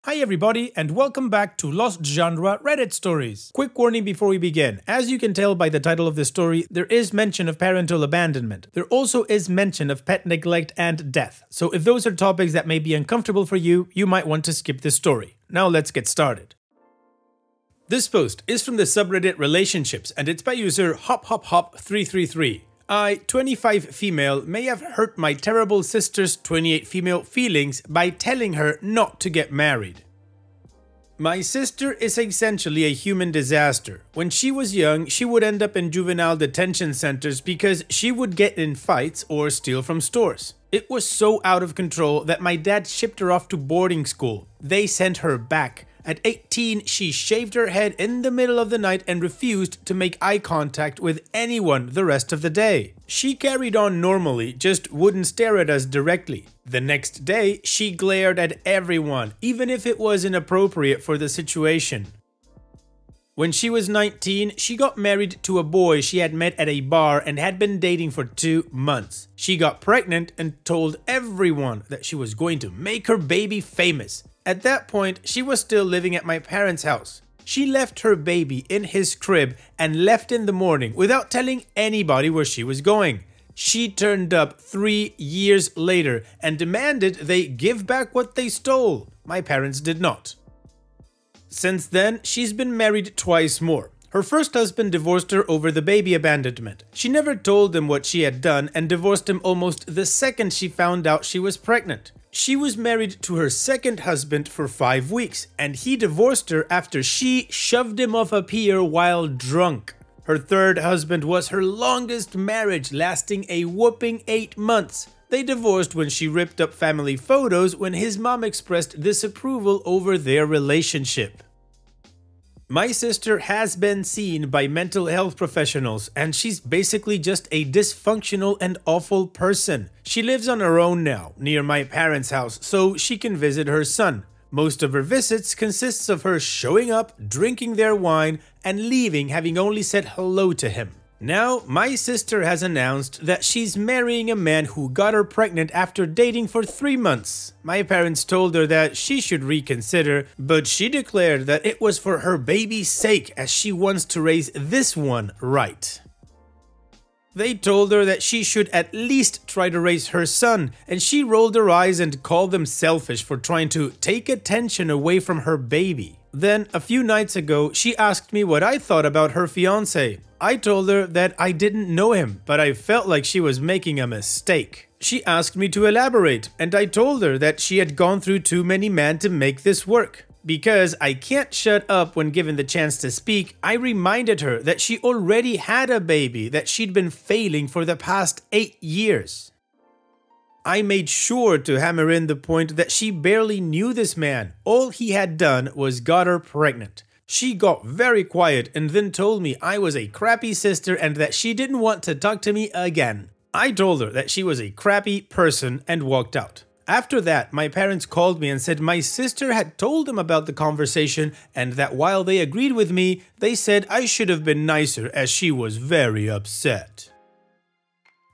Hi everybody and welcome back to Lost Genre Reddit Stories. Quick warning before we begin. As you can tell by the title of this story, there is mention of parental abandonment. There also is mention of pet neglect and death. So if those are topics that may be uncomfortable for you, you might want to skip this story. Now let's get started. This post is from the subreddit Relationships and it's by user HopHopHop333. I, 25 female, may have hurt my terrible sister's 28 female feelings by telling her not to get married. My sister is essentially a human disaster. When she was young, she would end up in juvenile detention centers because she would get in fights or steal from stores. It was so out of control that my dad shipped her off to boarding school. They sent her back. At 18, she shaved her head in the middle of the night and refused to make eye contact with anyone the rest of the day. She carried on normally, just wouldn't stare at us directly. The next day, she glared at everyone, even if it was inappropriate for the situation. When she was 19, she got married to a boy she had met at a bar and had been dating for 2 months. She got pregnant and told everyone that she was going to make her baby famous. At that point, she was still living at my parents' house. She left her baby in his crib and left in the morning without telling anybody where she was going. She turned up 3 years later and demanded they give back what they stole. My parents did not. Since then, she's been married twice more. Her first husband divorced her over the baby abandonment. She never told him what she had done and divorced him almost the second she found out she was pregnant. She was married to her second husband for 5 weeks, and he divorced her after she shoved him off a pier while drunk. Her third husband was her longest marriage, lasting a whopping 8 months. They divorced when she ripped up family photos when his mom expressed disapproval over their relationship. My sister has been seen by mental health professionals and she's basically just a dysfunctional and awful person. She lives on her own now, near my parents' house, so she can visit her son. Most of her visits consists of her showing up, drinking their wine, and leaving having only said hello to him. Now, my sister has announced that she's marrying a man who got her pregnant after dating for 3 months. My parents told her that she should reconsider, but she declared that it was for her baby's sake as she wants to raise this one right. They told her that she should at least try to raise her son, and she rolled her eyes and called them selfish for trying to take attention away from her baby. Then, a few nights ago, she asked me what I thought about her fiancé. I told her that I didn't know him, but I felt like she was making a mistake. She asked me to elaborate, and I told her that she had gone through too many men to make this work. Because I can't shut up when given the chance to speak, I reminded her that she already had a baby that she'd been failing for the past 8 years. I made sure to hammer in the point that she barely knew this man. All he had done was got her pregnant. She got very quiet and then told me I was a crappy sister and that she didn't want to talk to me again. I told her that she was a crappy person and walked out. After that, my parents called me and said my sister had told them about the conversation and that while they agreed with me, they said I should have been nicer as she was very upset.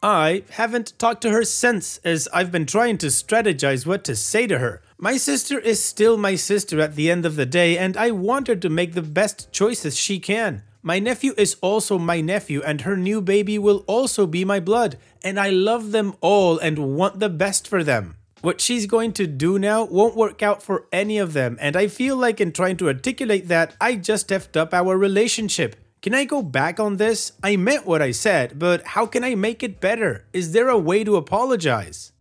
I haven't talked to her since as I've been trying to strategize what to say to her. My sister is still my sister at the end of the day and I want her to make the best choices she can. My nephew is also my nephew and her new baby will also be my blood, and I love them all and want the best for them. What she's going to do now won't work out for any of them, and I feel like in trying to articulate that, I just effed up our relationship. Can I go back on this? I meant what I said, but how can I make it better? Is there a way to apologize?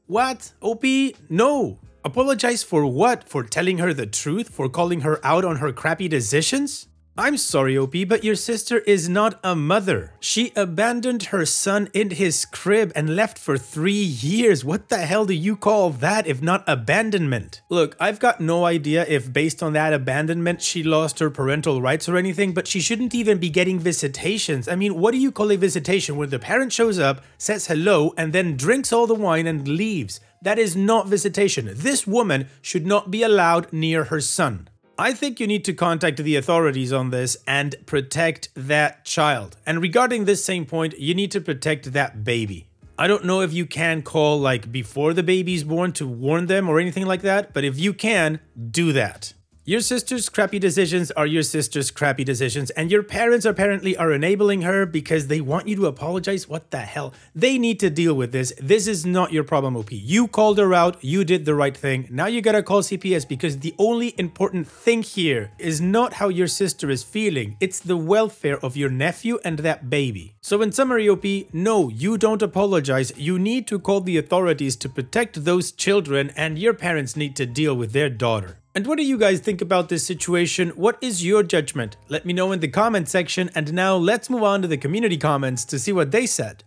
What? OP? No. Apologize for what? For telling her the truth? For calling her out on her crappy decisions? I'm sorry, OP, but your sister is not a mother. She abandoned her son in his crib and left for 3 years. What the hell do you call that if not abandonment? Look, I've got no idea if based on that abandonment she lost her parental rights or anything, but she shouldn't even be getting visitations. I mean, what do you call a visitation when the parent shows up, says hello, and then drinks all the wine and leaves? That is not visitation. This woman should not be allowed near her son. I think you need to contact the authorities on this and protect that child. And regarding this same point, you need to protect that baby. I don't know if you can call like before the baby's born to warn them or anything like that, but if you can, do that. Your sister's crappy decisions are your sister's crappy decisions, and your parents apparently are enabling her because they want you to apologize. What the hell? They need to deal with this. This is not your problem, OP. You called her out. You did the right thing. Now you gotta call CPS because the only important thing here is not how your sister is feeling. It's the welfare of your nephew and that baby. So in summary, OP, no, you don't apologize. You need to call the authorities to protect those children, and your parents need to deal with their daughter. And what do you guys think about this situation? What is your judgment? Let me know in the comment section, and now let's move on to the community comments to see what they said.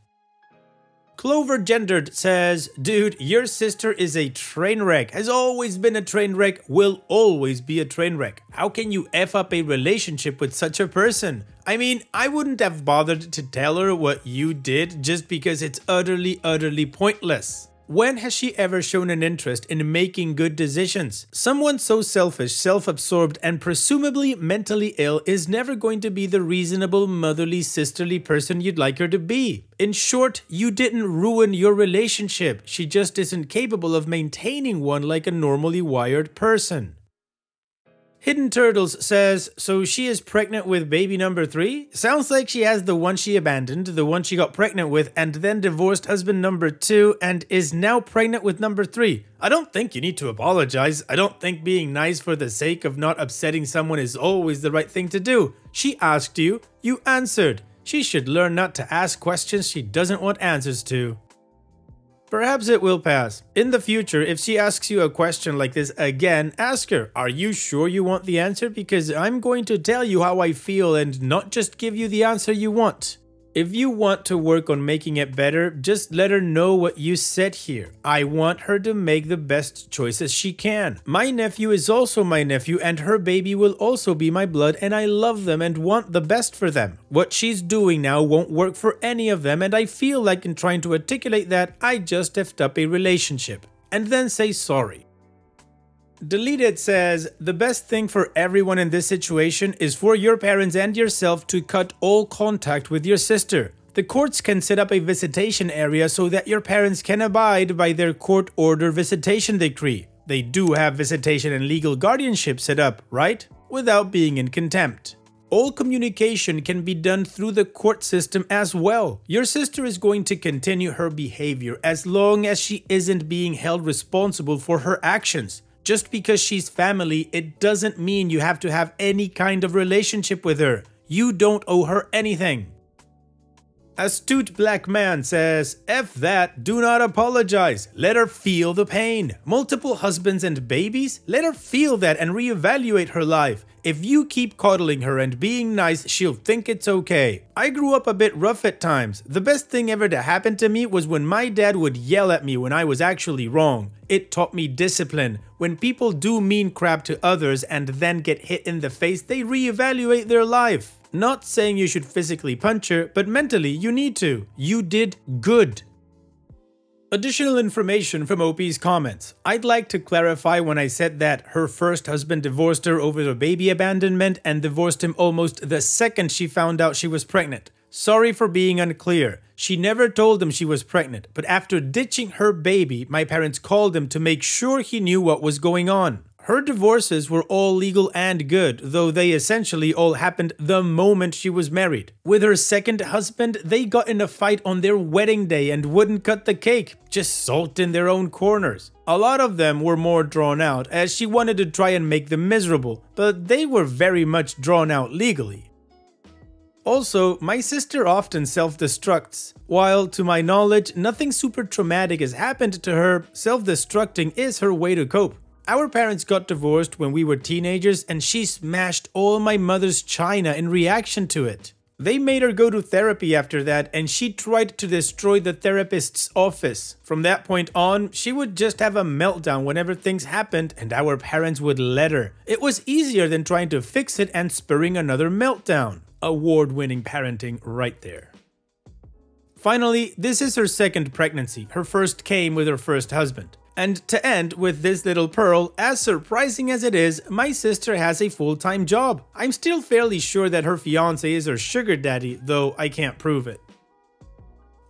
Clover Gendered says, dude, your sister is a train wreck, has always been a train wreck, will always be a train wreck. How can you F up a relationship with such a person? I mean, I wouldn't have bothered to tell her what you did just because it's utterly pointless. When has she ever shown an interest in making good decisions? Someone so selfish, self-absorbed, and presumably mentally ill is never going to be the reasonable, motherly, sisterly person you'd like her to be. In short, you didn't ruin your relationship. She just isn't capable of maintaining one like a normally wired person. Hidden Turtles says, so she is pregnant with baby number 3? Sounds like she has the one she abandoned, the one she got pregnant with, and then divorced husband number 2, and is now pregnant with number 3. I don't think you need to apologize. I don't think being nice for the sake of not upsetting someone is always the right thing to do. She asked you, you answered. She should learn not to ask questions she doesn't want answers to. Perhaps it will pass. In the future, if she asks you a question like this again, ask her, are you sure you want the answer? Because I'm going to tell you how I feel and not just give you the answer you want. If you want to work on making it better, just let her know what you said here. I want her to make the best choices she can. My nephew is also my nephew, and her baby will also be my blood, and I love them and want the best for them. What she's doing now won't work for any of them, and I feel like in trying to articulate that, I just effed up a relationship. And then say sorry. Deleted says, the best thing for everyone in this situation is for your parents and yourself to cut all contact with your sister. The courts can set up a visitation area so that your parents can abide by their court order visitation decree. They do have visitation and legal guardianship set up, right? Without being in contempt. All communication can be done through the court system as well. Your sister is going to continue her behavior as long as she isn't being held responsible for her actions. Just because she's family, it doesn't mean you have to have any kind of relationship with her. You don't owe her anything. Astute Black Man says, F that, do not apologize. Let her feel the pain. Multiple husbands and babies? Let her feel that and reevaluate her life. If you keep coddling her and being nice, she'll think it's okay. I grew up a bit rough at times. The best thing ever to happen to me was when my dad would yell at me when I was actually wrong. It taught me discipline. When people do mean crap to others and then get hit in the face, they reevaluate their life. Not saying you should physically punch her, but mentally you need to. You did good. Additional information from OP's comments. I'd like to clarify when I said that her first husband divorced her over the baby abandonment and divorced him almost the second she found out she was pregnant. Sorry for being unclear. She never told him she was pregnant, but after ditching her baby, my parents called him to make sure he knew what was going on. Her divorces were all legal and good, though they essentially all happened the moment she was married. With her second husband, they got in a fight on their wedding day and wouldn't cut the cake, just sulked in their own corners. A lot of them were more drawn out, as she wanted to try and make them miserable, but they were very much drawn out legally. Also, my sister often self-destructs. While, to my knowledge, nothing super traumatic has happened to her, self-destructing is her way to cope. Our parents got divorced when we were teenagers and she smashed all my mother's china in reaction to it. They made her go to therapy after that and she tried to destroy the therapist's office. From that point on, she would just have a meltdown whenever things happened and our parents would let her. It was easier than trying to fix it and spurring another meltdown. Award-winning parenting right there. Finally, this is her second pregnancy. Her first came with her first husband. And to end with this little pearl, as surprising as it is, my sister has a full-time job. I'm still fairly sure that her fiancé is her sugar daddy, though I can't prove it.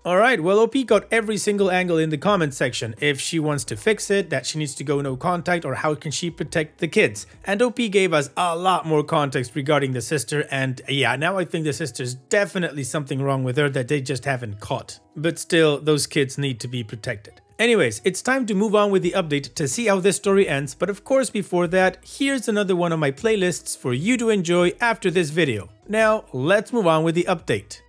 Alright, well OP got every single angle in the comment section. If she wants to fix it, that she needs to go no contact, or how can she protect the kids. And OP gave us a lot more context regarding the sister, and yeah, now I think the sister's definitely something wrong with her that they just haven't caught. But still, those kids need to be protected. Anyways, it's time to move on with the update to see how this story ends, but of course before that, here's another one of my playlists for you to enjoy after this video. Now, let's move on with the update.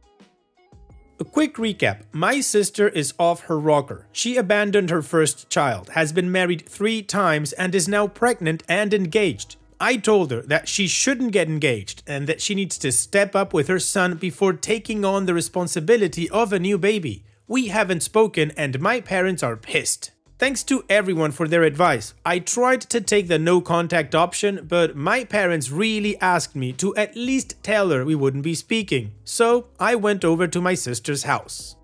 A quick recap, my sister is off her rocker. She abandoned her first child, has been married 3 times and is now pregnant and engaged. I told her that she shouldn't get engaged and that she needs to step up with her son before taking on the responsibility of a new baby. We haven't spoken and my parents are pissed. Thanks to everyone for their advice. I tried to take the no contact option, but my parents really asked me to at least tell her we wouldn't be speaking. So I went over to my sister's house.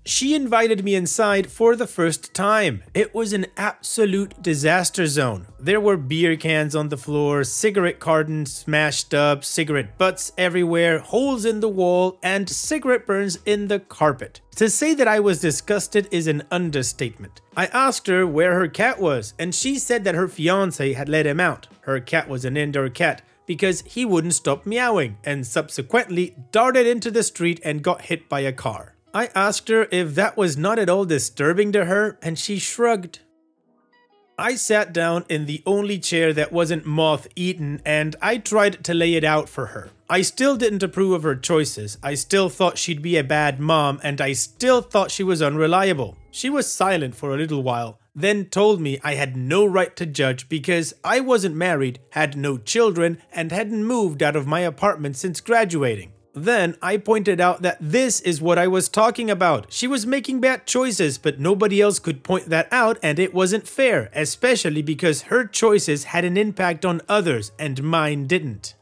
She invited me inside for the first time. It was an absolute disaster zone. There were beer cans on the floor, cigarette cartons smashed up, cigarette butts everywhere, holes in the wall, and cigarette burns in the carpet. To say that I was disgusted is an understatement. I asked her where her cat was, and she said that her fiance had let him out. Her cat was an indoor cat because he wouldn't stop meowing, and subsequently darted into the street and got hit by a car. I asked her if that was not at all disturbing to her, and she shrugged. I sat down in the only chair that wasn't moth-eaten, and I tried to lay it out for her. I still didn't approve of her choices. I still thought she'd be a bad mom, and I still thought she was unreliable. She was silent for a little while, then told me I had no right to judge because I wasn't married, had no children, and hadn't moved out of my apartment since graduating. Then I pointed out that this is what I was talking about. She was making bad choices, but nobody else could point that out, and it wasn't fair, especially because her choices had an impact on others and mine didn't.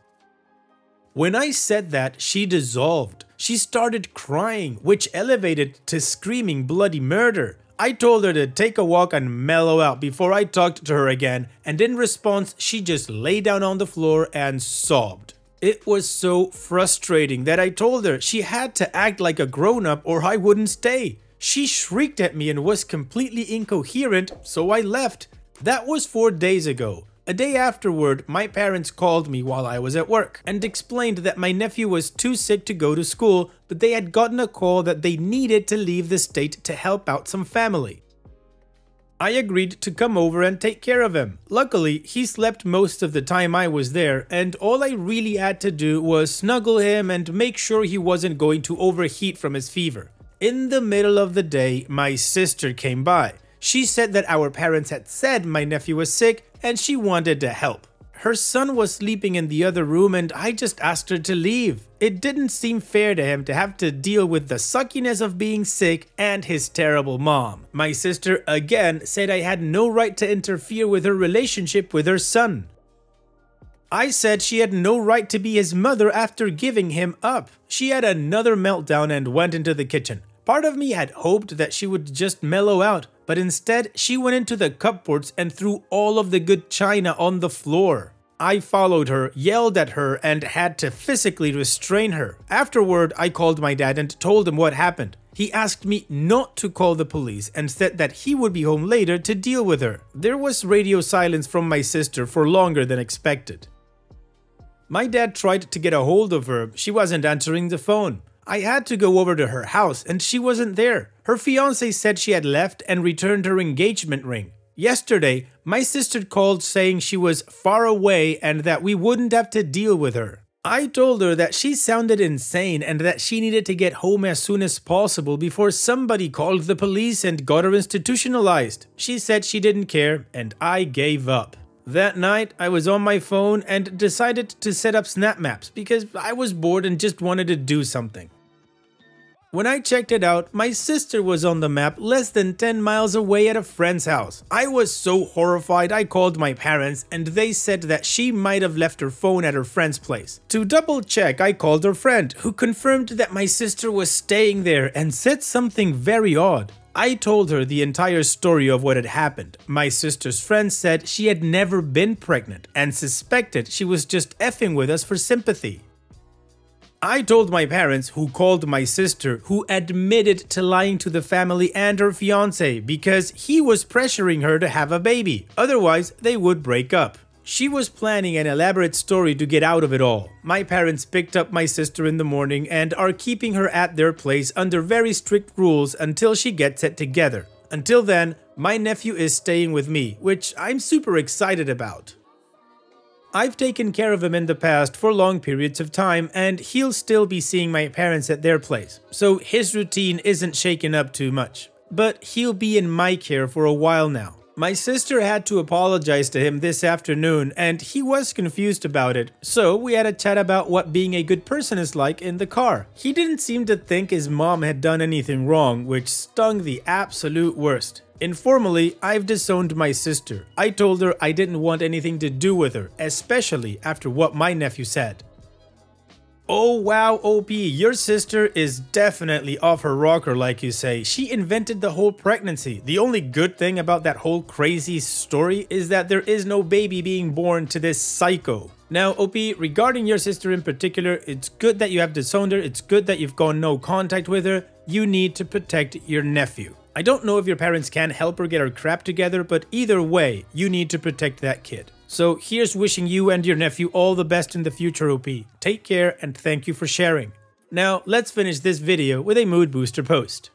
When I said that, she dissolved. She started crying, which elevated to screaming bloody murder. I told her to take a walk and mellow out before I talked to her again, and in response, she just lay down on the floor and sobbed. It was so frustrating that I told her she had to act like a grown-up or I wouldn't stay. She shrieked at me and was completely incoherent, so I left. That was 4 days ago. A day afterward, my parents called me while I was at work and explained that my nephew was too sick to go to school, but they had gotten a call that they needed to leave the state to help out some family. I agreed to come over and take care of him. Luckily, he slept most of the time I was there, and all I really had to do was snuggle him and make sure he wasn't going to overheat from his fever. In the middle of the day, my sister came by. She said that our parents had said my nephew was sick and she wanted to help. Her son was sleeping in the other room and I just asked her to leave. It didn't seem fair to him to have to deal with the suckiness of being sick and his terrible mom. My sister again said I had no right to interfere with her relationship with her son. I said she had no right to be his mother after giving him up. She had another meltdown and went into the kitchen. Part of me had hoped that she would just mellow out, but instead she went into the cupboards and threw all of the good china on the floor. I followed her, yelled at her, and had to physically restrain her. Afterward, I called my dad and told him what happened. He asked me not to call the police and said that he would be home later to deal with her. There was radio silence from my sister for longer than expected. My dad tried to get a hold of her. She wasn't answering the phone. I had to go over to her house and she wasn't there. Her fiance said she had left and returned her engagement ring. Yesterday, my sister called saying she was far away and that we wouldn't have to deal with her. I told her that she sounded insane and that she needed to get home as soon as possible before somebody called the police and got her institutionalized. She said she didn't care and I gave up. That night, I was on my phone and decided to set up snap maps because I was bored and just wanted to do something. When I checked it out, my sister was on the map less than 10 miles away at a friend's house. I was so horrified I called my parents and they said that she might have left her phone at her friend's place. To double check, I called her friend, who confirmed that my sister was staying there and said something very odd. I told her the entire story of what had happened. My sister's friend said she had never been pregnant and suspected she was just effing with us for sympathy. I told my parents, who called my sister, who admitted to lying to the family and her fiance because he was pressuring her to have a baby. Otherwise, they would break up. She was planning an elaborate story to get out of it all. My parents picked up my sister in the morning and are keeping her at their place under very strict rules until she gets it together. Until then, my nephew is staying with me, which I'm super excited about. I've taken care of him in the past for long periods of time, and he'll still be seeing my parents at their place, so his routine isn't shaken up too much. But he'll be in my care for a while now. My sister had to apologize to him this afternoon, and he was confused about it, so we had a chat about what being a good person is like in the car. He didn't seem to think his mom had done anything wrong, which stung the absolute worst. Informally, I've disowned my sister. I told her I didn't want anything to do with her, especially after what my nephew said. Oh wow, OP, your sister is definitely off her rocker like you say. She invented the whole pregnancy. The only good thing about that whole crazy story is that there is no baby being born to this psycho. Now, OP, regarding your sister in particular, it's good that you have disowned her. It's good that you've gone no contact with her. You need to protect your nephew. I don't know if your parents can help her get her crap together, but either way, you need to protect that kid. So here's wishing you and your nephew all the best in the future, OP. Take care and thank you for sharing. Now, let's finish this video with a mood booster post.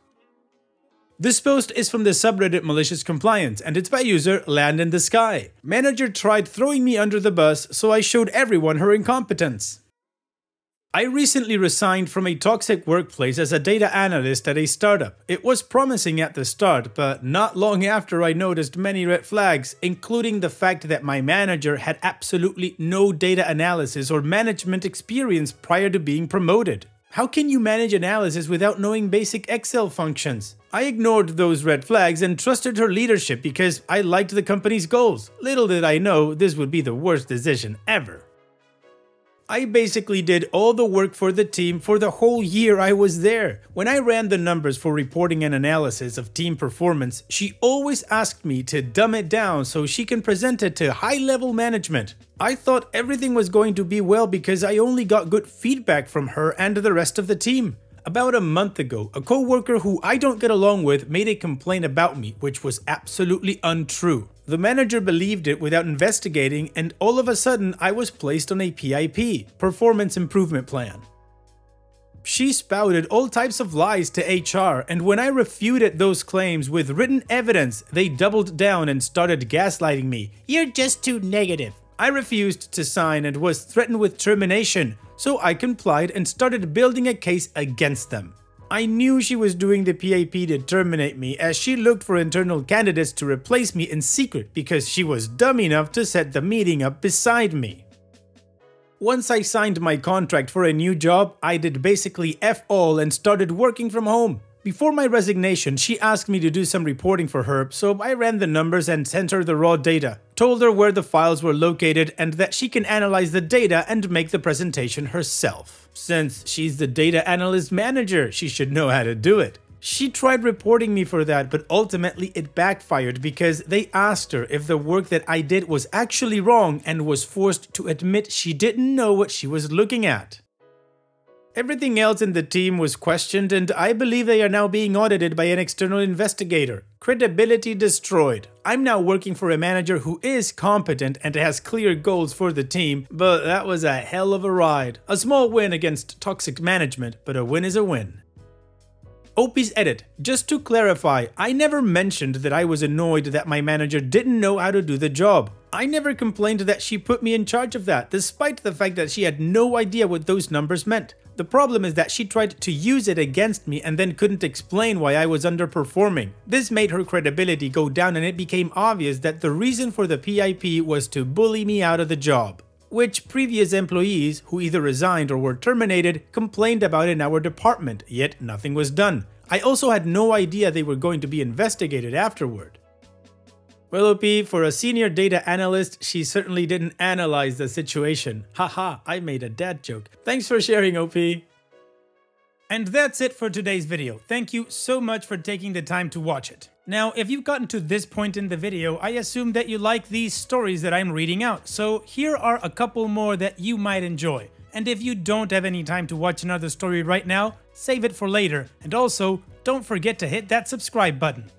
This post is from the subreddit Malicious Compliance and it's by user Land in the Sky. Manager tried throwing me under the bus, so I showed everyone her incompetence. I recently resigned from a toxic workplace as a data analyst at a startup. It was promising at the start, but not long after I noticed many red flags, including the fact that my manager had absolutely no data analysis or management experience prior to being promoted. How can you manage analysis without knowing basic Excel functions? I ignored those red flags and trusted her leadership because I liked the company's goals. Little did I know this would be the worst decision ever. I basically did all the work for the team for the whole year I was there. When I ran the numbers for reporting and analysis of team performance, she always asked me to dumb it down so she can present it to high-level management. I thought everything was going to be well because I only got good feedback from her and the rest of the team. About a month ago, a co-worker who I don't get along with made a complaint about me, which was absolutely untrue. The manager believed it without investigating, and all of a sudden I was placed on a PIP, Performance Improvement Plan. She spouted all types of lies to HR, and when I refuted those claims with written evidence, they doubled down and started gaslighting me. "You're just too negative." I refused to sign and was threatened with termination, so I complied and started building a case against them. I knew she was doing the PAP to terminate me, as she looked for internal candidates to replace me in secret because she was dumb enough to set the meeting up beside me. Once I signed my contract for a new job, I did basically F all and started working from home. Before my resignation, she asked me to do some reporting for her, so I ran the numbers and sent her the raw data, told her where the files were located and that she can analyze the data and make the presentation herself. Since she's the data analyst manager, she should know how to do it. She tried reporting me for that, but ultimately it backfired because they asked her if the work that I did was actually wrong and was forced to admit she didn't know what she was looking at. Everything else in the team was questioned, and I believe they are now being audited by an external investigator. Credibility destroyed. I'm now working for a manager who is competent and has clear goals for the team, but that was a hell of a ride. A small win against toxic management, but a win is a win. OP's edit. Just to clarify, I never mentioned that I was annoyed that my manager didn't know how to do the job. I never complained that she put me in charge of that, despite the fact that she had no idea what those numbers meant. The problem is that she tried to use it against me and then couldn't explain why I was underperforming. This made her credibility go down, and it became obvious that the reason for the PIP was to bully me out of the job, which previous employees, who either resigned or were terminated, complained about in our department, yet nothing was done. I also had no idea they were going to be investigated afterward. Well, OP, for a senior data analyst, she certainly didn't analyze the situation. Haha, I made a dad joke. Thanks for sharing, OP. And that's it for today's video. Thank you so much for taking the time to watch it. Now, if you've gotten to this point in the video, I assume that you like these stories that I'm reading out, so here are a couple more that you might enjoy. And if you don't have any time to watch another story right now, save it for later. And also, don't forget to hit that subscribe button.